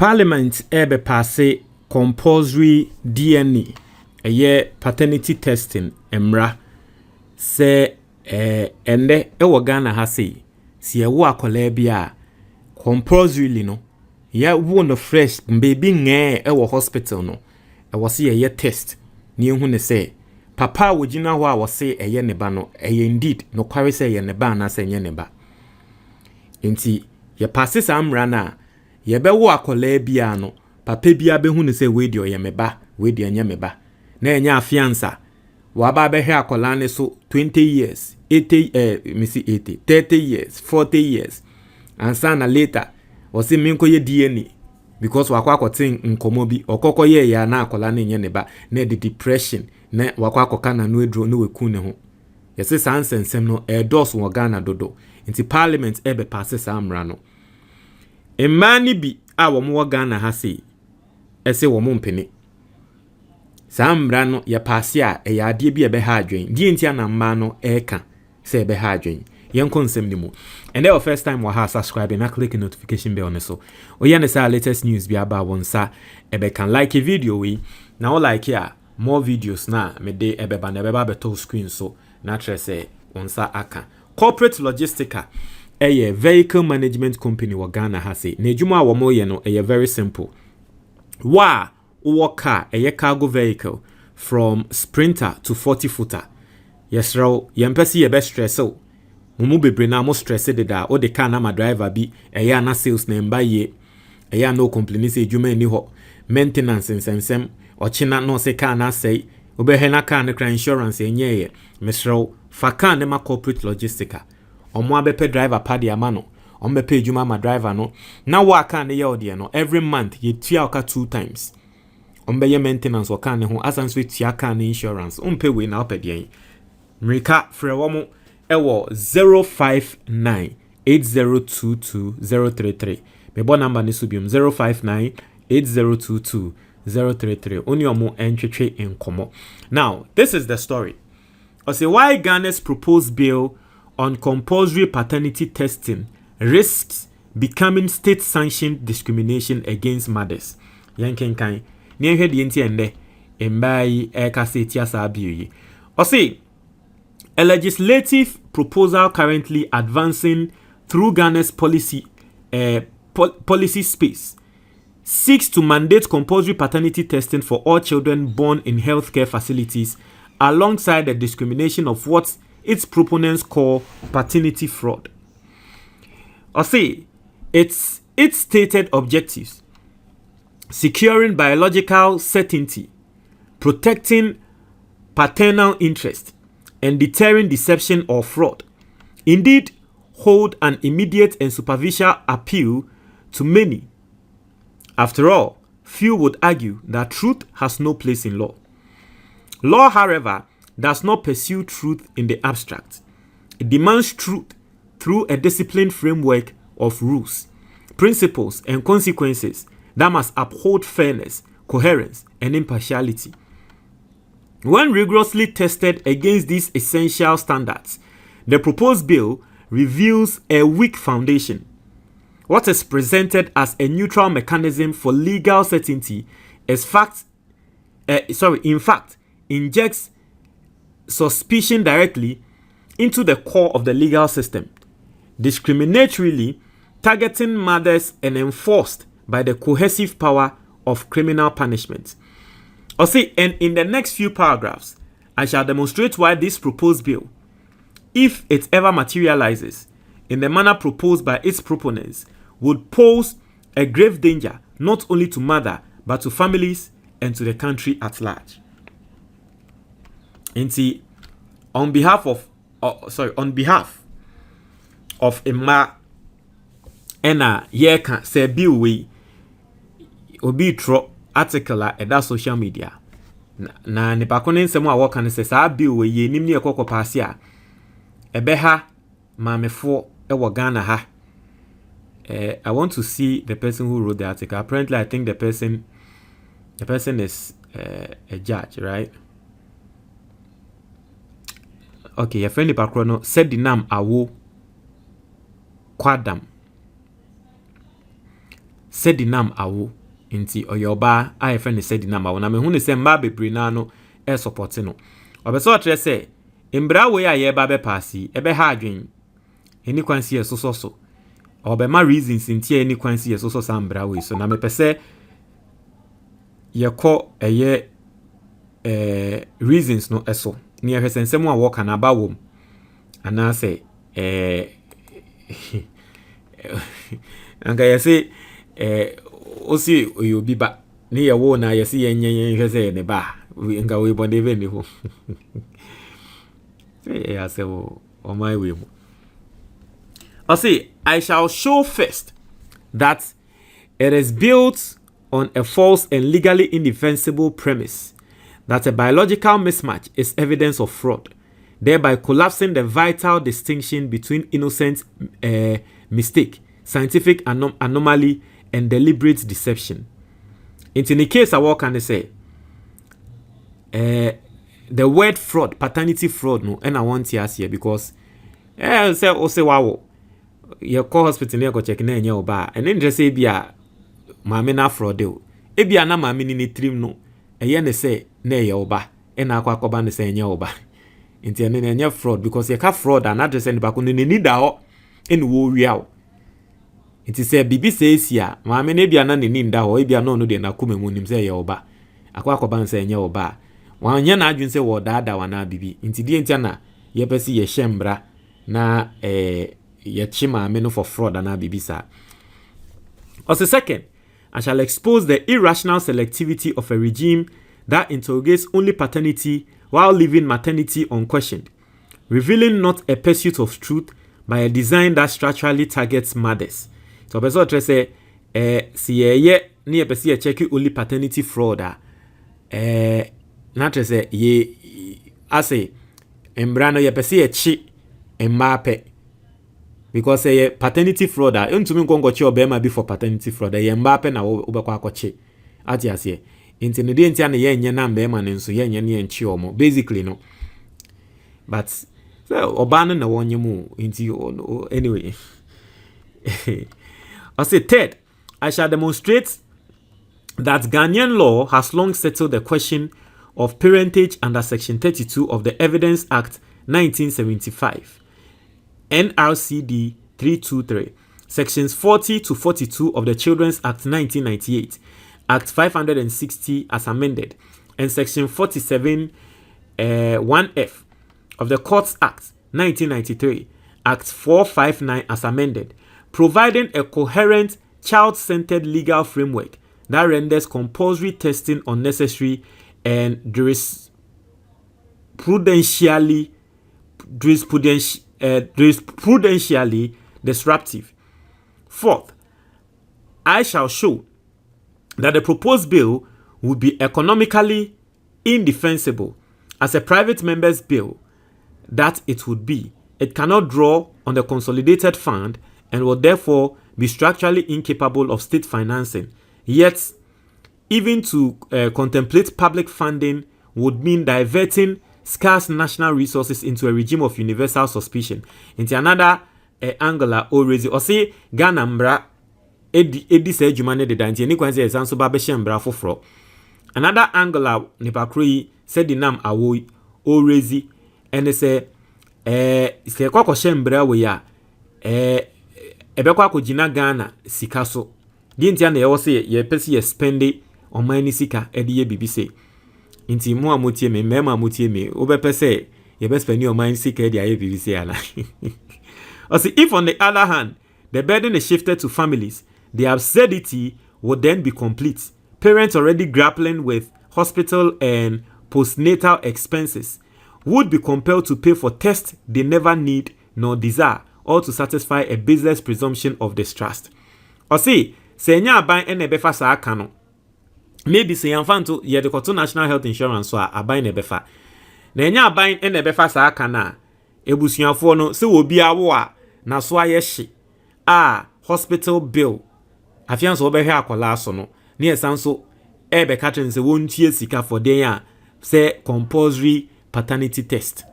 Parliament ebe passe compulsory DNA paternity testing emra se ende ewo Ghana ha sei si ewo akola bia compulsory no ya wo no fresh baby nge ewo hospital no ewo se ye test ni ehu ne se papa wogina ho a wo se eye ne ba no indeed no kware se ye ne ba na se nye ne ba enti ye passe samra na ye be wo akola bia no papa bia be hu ne se we de oye me ba we de anya me ba na enya afiansa wa ba be hwe akola ne so 20 years 30 years 40 years and sana later o se minko ye DNA because wakwa akotin nkomo bi okoko ye ya na akola ne nye ne ba na the depression na wakwa akoka na no edro no weku ne ho yesi sansensem no dos wo Ghana dodo nti parliament ebe passe samra no emani bi a wo mo Ghana ha sei ese wo mo mpene samra no ya passe a ya ade bi ebe ha adwen die ntia na mma no eka se ebe ha adwen yen konsem ni mu and the first time wa ha subscribe and click the notification bell on so o ya ne sa latest news bi aba won sa ebe can like a video we na o like ya more videos na me de ebe ba na ebe ba beto screen so na tre say on sa aka corporate logistica vehicle management company wa Ghana ha say na ejuma wo mo ye no very simple wa car cargo vehicle from sprinter to 40 footer yes raw yempesi ye be stress so mumu bebre na mo stressed da o de car na ma driver bi na sales na mba ye no complain say ejuma ni ho maintenance nsensem ochina no se car na say obehe na car na insurance enye ye mesro fa car na ma corporate logistica omo abepe driver padi amano ombepe ejuma ma driver no na wa car na ye ode no every month ye tua oka 2 times ombe ye maintenance o car ne ho asanso tua car na insurance ompe we na opede mrika frɛ wo mo ewo 05980220033 mebo number ni subium 05980220033 oni omo entwetwe enkomo. Now this is the story. I say why Ghana's proposed bill on compulsory paternity testing risks becoming state sanctioned discrimination against mothers. Yankenkan ni ehwe de enti ende embai kase tia sa bill yi. I say a legislative proposal currently advancing through Ghana's policy space seeks to mandate compulsory paternity testing for all children born in healthcare facilities alongside the discrimination of what its proponents call paternity fraud. I say its stated objectives: securing biological certainty, protecting paternal interest, and deterring deception or fraud, indeed hold an immediate and superficial appeal to many. After all, few would argue that truth has no place in law. Law, however, does not pursue truth in the abstract. It demands truth through a disciplined framework of rules, principles, and consequences that must uphold fairness, coherence, and impartiality. When rigorously tested against these essential standards, the proposed bill reveals a weak foundation. What is presented as a neutral mechanism for legal certainty in fact, injects suspicion directly into the core of the legal system, discriminatorily targeting mothers and enforced by the coercive power of criminal punishment. And in the next few paragraphs, I shall demonstrate why this proposed bill, if it ever materializes in the manner proposed by its proponents, would pose a grave danger not only to mother but to families and to the country at large. And see, on behalf of Emma Ena Yeka say bill we obi tro article at that social media na ne bakone nsem a woka ne se sa bill we ye nim ne ekoko paase a ebeha mamefo ewo Ghana ha. I want to see the person who wrote the article. Apparently I think the person is a judge, right? Okay, your friend Ipakrono said the name Awo Kwadam sedinam awo nti oyoba a yefe ne sedinam awo na me hu ne se mba bebre na no e support no obeso tre se embra we a ye ba be paasi ebe ha adwen eni kwansi ye so obema reasons nti eni kwansi ye so sambra we so na me pese ye ko eye reasons no eso ni ye hwesensem a wo kana ba wom ana se anga yesi osi oyobi ba ni ye wo na yesi yenyen hwese ne ba nga we bonde be ni ho say ya se o my way mo I say I shall show first that it is built on a false and legally indefensible premise that a biological mismatch is evidence of fraud, thereby collapsing the vital distinction between innocent mistake, scientific anomaly, and deliberate deception. In the case of what can they say? The word fraud, paternity fraud, no, and I want to ask here because say wow, your call hospital near go check na enya oba, and then just say bia maame na fraud o. E bia na maame ni trim no, eye ne say na eye oba, e na akwa ne say enya oba. Nti ene na enya fraud because you ka fraud and address ni ba ko ni ni da ho, ene wo wia o. Nti say bibi say sia, maame na bia na ni nda ho, e bia no de na kuma mu nim say eye oba. Akwa say enya oba. Wanya na adwun say wo da wana bibi. Nti die ntia na ye pesi ye hyembra na ye chima ameno for fraud and bibisa. Also second, I shall expose the irrational selectivity of a regime that interrogates only paternity while leaving maternity unquestioned, revealing not a pursuit of truth by a design that structurally targets mothers. So person say si ye ni pesi ye check only paternity fraud na say ye ase embrano ye pesi ye chi emmape because paternity fraud ntumi nkongo chi obema before paternity fraud ye mbape na obekwa akochi ati ase intimidate ntia na ye nye na mbema ne nso ye nye ne nchi omo basically no but so obano na wonye mu inti anyway. I say third, I shall demonstrate that Ghanaian law has long settled the question of parentage under section 32 of the Evidence Act 1975 NRCD 323, sections 40 to 42 of the Children's Act 1998, Act 560 as amended, and section 47 1F of the Courts Act 1993, Act 459 as amended, providing a coherent, child-centered legal framework that renders compulsory testing unnecessary and jurisprudentially disruptive. Fourth, I shall show that the proposed bill would be economically indefensible as a private member's bill that it would be. It cannot draw on the consolidated fund and will therefore be structurally incapable of state financing. Yet, even to contemplate public funding would mean diverting scarce national resources into a regime of universal suspicion. Into another angle already, or say Ghana mbra edi se jumane de danti ni kwanse esanso ba be shembra foforo. Another angle nipa kroi said the name awo already and say se kwakọ shembra we ya ebekwa akogina Ghana sika so. Di ntia na ye wo se ye pese ye spende omani sika edi ye bibise. Inti mu amotie me mema amotie me obepese ye be spend omani sika edi aye bibise ala. Also, if on the other hand the burden is shifted to families, the absurdity would then be complete. Parents already grappling with hospital and postnatal expenses would be compelled to pay for tests they never need nor desire, or to satisfy a baseless presumption of distrust. Or say, senya aban ene befa sa akano. Maybe say yanfanto ye de koto national health insurance so aban ne befa. Na enya aban ene befa sa akana ebusuafo no se obi awo a na so ayehye hospital bill afian so obehwe akola so no na esanso ebe katren se wontie sika for den a say compulsory paternity test.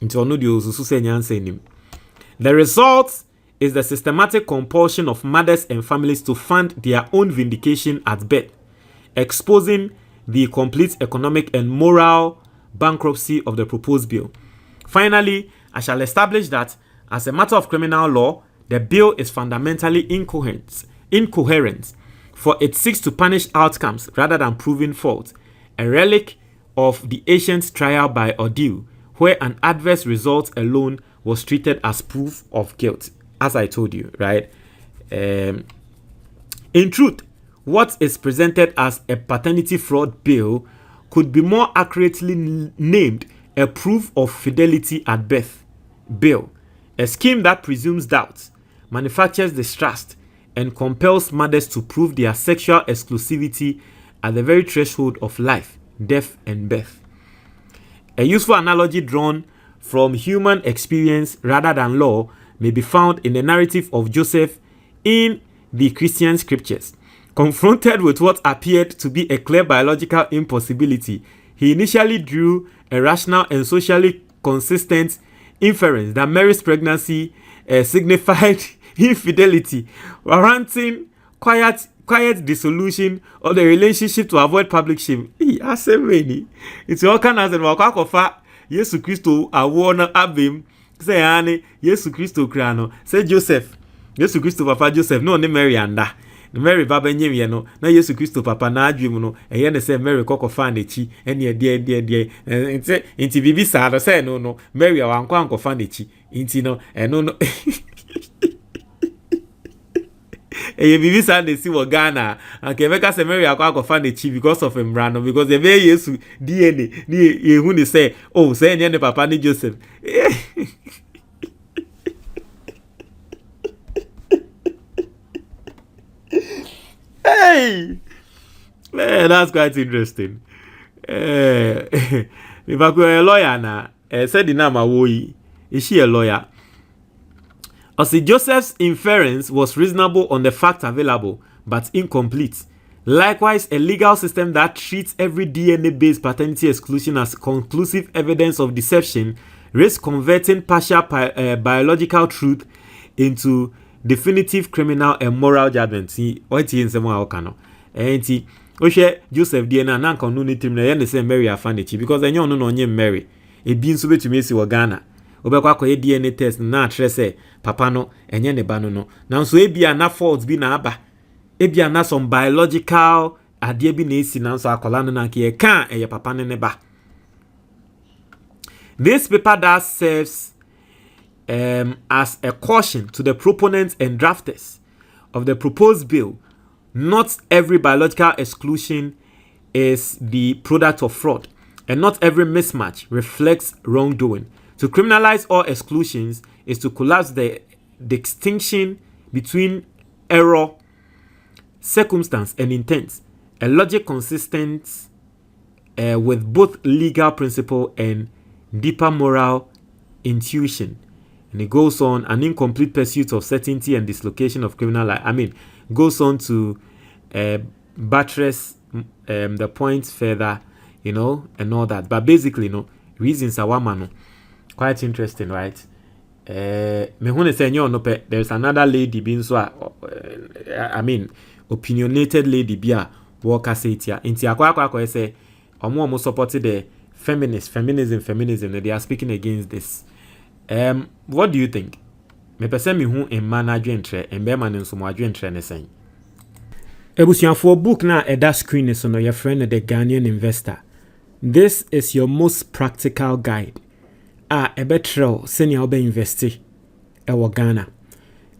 Nti ono de osusu se nyansa nim. The result is the systematic compulsion of mothers and families to fund their own vindication at birth, exposing the complete economic and moral bankruptcy of the proposed bill. Finally, I shall establish that, as a matter of criminal law, the bill is fundamentally incoherent, for it seeks to punish outcomes rather than proving fault, a relic of the ancient trial by ordeal, where an adverse result alone was treated as proof of guilt, as I told you, right? In truth, what is presented as a paternity fraud bill could be more accurately named a proof of fidelity at birth bill, a scheme that presumes doubt, manufactures distrust, and compels mothers to prove their sexual exclusivity at the very threshold of life, death, and birth. A useful analogy drawn from human experience rather than law may be found in the narrative of Joseph in the Christian scriptures. Confronted with what appeared to be a clear biological impossibility, he initially drew a rational and socially consistent inference that Mary's pregnancy signified infidelity, warranting quiet dissolution of the relationship to avoid public shame. It's all kind of wakwakofa Yesu Christo awona abim say ani Yesu Christo krano say Joseph Yesu Christo papa Joseph no ne Mary anda Mary baba nyem no na Yesu Christo papa na adwem no eye ne say Mary kokofa na chi ene de nti bibi sa do say no Mary awankwa ankofa na chi nti no eno no eye bibi sa de si wo Ghana anke meka say Mary akofa na chi because of him rano because the way Yesu DNA ni yehu ni say oh say ne papa ni Joseph. Hey, man, that's quite interesting. If I were a lawyer now, said the name Awoyi, is she a lawyer? As Joseph's inference was reasonable on the facts available, but incomplete. Likewise, a legal system that treats every DNA-based paternity exclusion as conclusive evidence of deception risks converting partial biological truth into definitive criminal and moral judgment. See, what is in some kind of Joseph DNA na nka no nitim na ye ne say Mary afanichi because enyo no onye Mary e bi nso betumi si wo Ghana obekwa akoye DNA test na atre say papa no enye ne ba no na nso e bia na fault bi na aba e bia na some biological ade bi na esi na nso akola no na nke ye kan eye papa ne ba. This paper that serves as a caution to the proponents and drafters of the proposed bill. Not every biological exclusion is the product of fraud, and not every mismatch reflects wrongdoing. To criminalize all exclusions is to collapse the distinction between error, circumstance, and intent, a logic consistent with both legal principle and deeper moral intuition. And it goes on, an incomplete pursuit of certainty and dislocation of criminal life. Goes on to buttress the points further, and all that. But basically, reasons are one. Quite interesting, right? There's another lady being opinionated lady bia worker say tia. Inti akwa say omo supported the feminism. They are speaking against this. What do you think? Me pese me hu en manager entre en be man nso mo adwe entre ne sen. Ebusuafo book na eda screen is no your friend the Ghanaian investor. This is your most practical guide. Ebetrel senior obe investi ewo Ghana.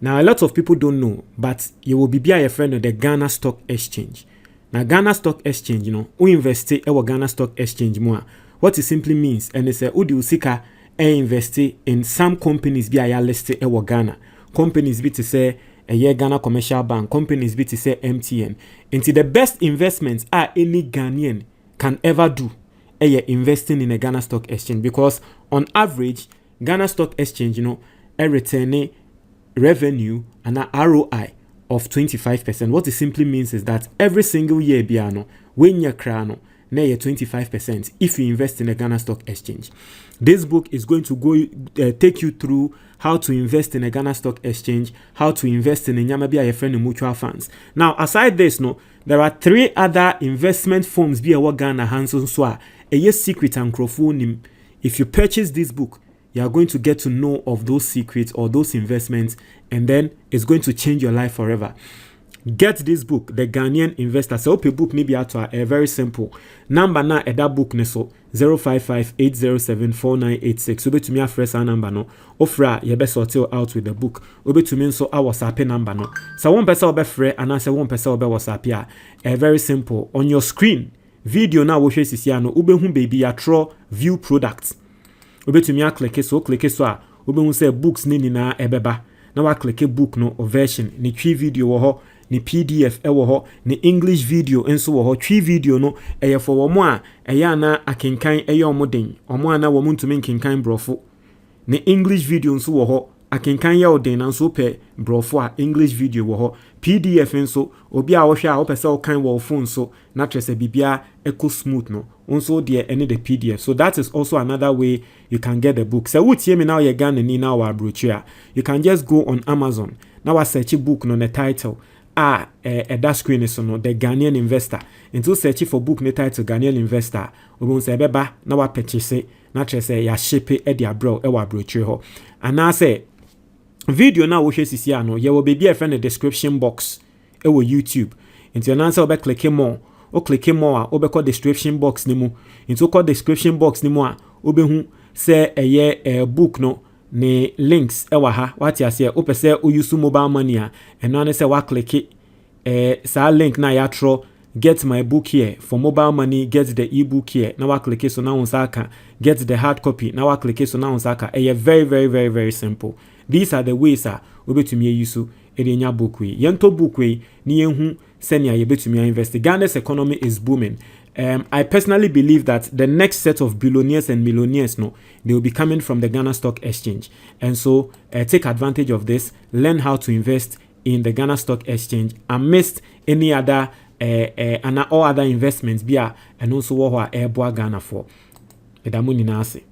Now a lot of people don't know, but you will be your friend of the Ghana Stock Exchange. Now Ghana Stock Exchange, we investi ewo Ghana Stock Exchange more. What it simply means, and it's a udi usika invest in some companies be a listed ewo Ghana. Companies be to say a year Ghana Commercial Bank, companies be to say MTN. Into the best investments any Ghanaian can ever do investing in a Ghana Stock Exchange, because on average Ghana Stock Exchange a return revenue and a ROI of 25%. What it simply means is that every single year biano when you crano na 25% if you invest in a Ghana Stock Exchange. This book is going to go take you through how to invest in a Ghana Stock Exchange, how to invest in a nyama bi a yɛfrɛ no mutual funds. Now, aside this, no, there are 3 other investment firms bi a wɔ Ghana hands so a ɛyɛ secret and crowdfunding. If you purchase this book, you are going to get to know of those secrets or those investments, and then it's going to change your life forever. Get this book, The Ghanaian Investor. So open book maybe at a very simple number na that book ne so 055-807-4986. Obe to me a fresh number no. Ofra ye be sort out with the book. Obe to me so a WhatsApp number no. So one person obe free and answer one person obe WhatsApp ya. Very simple. On your screen, video na wo hwe sisia no obe hu baby ya draw view products. Obe to me a click so a obe hu say books ni na ebeba. Na wa click book no o version ni twi video wo ho. Ni PDF ewo ho, ni English video enso wo ho. Twi video no eye for wo mo a eye na akenkan eye omoden. Omo ana wo ntumi nkenkan brofo. Ni English video enso wo ho, akenkan ye oden na nso pe brofo a English video wo ho. PDF enso obi a wo hwe a wo pese wo kan wo phone so na trese bibia eco smooth no. Also there any the PDF. So that is also another way you can get the book. So what me now you Ghana ni now our brochure. You can just go on Amazon. Now I search a book no the title. That screen is no The Ghanaian Investor. Into search for book ne title Ghanaian Investor. Obon say beba na wa purchase na say ya ship e dia bro e wa brochure ho. And I say video na wo hwe sisia no ye wo be a friend the description box e wo YouTube. Into na say obe click more. O click more obe call description box ni mu. Into call description box ni mu a obe hu say eye book no ne links ewa ha what ya say o pese o use mobile money a eno ne say wa click sa link na ya tro get my book here for mobile money, get the ebook here na wa click so na unsaka get the hard copy na wa click so na unsaka very very very very simple. These are the ways obetumi use enya book we yento book we ni yehu senia yebetumi invest. Ghana's economy is booming. I personally believe that the next set of billionaires and millionaires, no, they will be coming from the Ghana Stock Exchange. And so take advantage of this, learn how to invest in the Ghana Stock Exchange amidst any other and all other investments, and also what Ghana for. Edamuni nase.